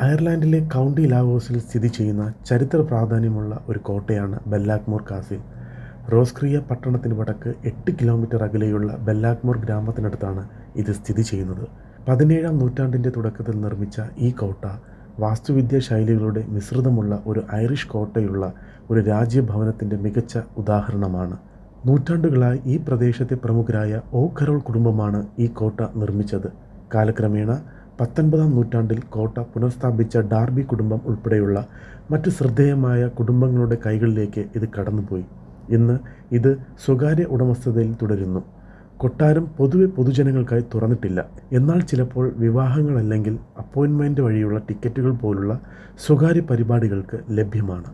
അയർലൻഡിലെ county ലാവോസിൽ സ്ഥിതി ചെയ്യുന്ന ചരിത്ര പ്രാധാന്യമുള്ള ഒരു കോട്ടയാണ് ബെല്ലാക്ക്മോർ കാസിൽ. റോസ്ക്രിയ പട്ടണത്തിന് വടക്ക് 8 കിലോമീറ്റർ അകലെയുള്ള ബെല്ലാക്ക്മോർ ഗ്രാമത്തിനടുത്താണ് ഇത് സ്ഥിതി ചെയ്യുന്നത്. 17-ാം നൂറ്റാണ്ടിൻ്റെ തുടക്കത്തിൽ നിർമ്മിച്ച ഈ കോട്ട വാസ്തുവിദ്യാ ശൈലികളുടെ മിശ്രിതമുള്ള ഒരു ഐറിഷ് കോട്ടയുള്ള ഒരു രാജ്യഭവനത്തിൻ്റെ മികച്ച ഉദാഹരണമാണ്. നൂറ്റാണ്ടുകളായി ഈ പ്രദേശത്തെ പ്രമുഖരായ ഓ'കരോൾ കുടുംബമാണ് ഈ കോട്ട നിർമ്മിച്ചത്. കാലക്രമേണ 19-ാം നൂറ്റാണ്ടിൽ കോട്ട പുനഃസ്ഥാപിച്ച ഡാർബി കുടുംബം ഉൾപ്പെടെയുള്ള മറ്റ് ശ്രദ്ധേയമായ കുടുംബങ്ങളുടെ കൈകളിലേക്ക് ഇത് കടന്നുപോയി. ഇന്ന് ഇത് സ്വകാര്യ ഉടമസ്ഥതയിൽ തുടരുന്നു. കൊട്ടാരം പൊതുവെ പൊതുജനങ്ങൾക്കായി തുറന്നിട്ടില്ല. എന്നാൽ ചിലപ്പോൾ വിവാഹങ്ങളല്ലെങ്കിൽ അപ്പോയിൻമെൻ്റ് വഴിയുള്ള ടിക്കറ്റുകൾ പോലുള്ള സ്വകാര്യ പരിപാടികൾക്ക് ലഭ്യമാണ്.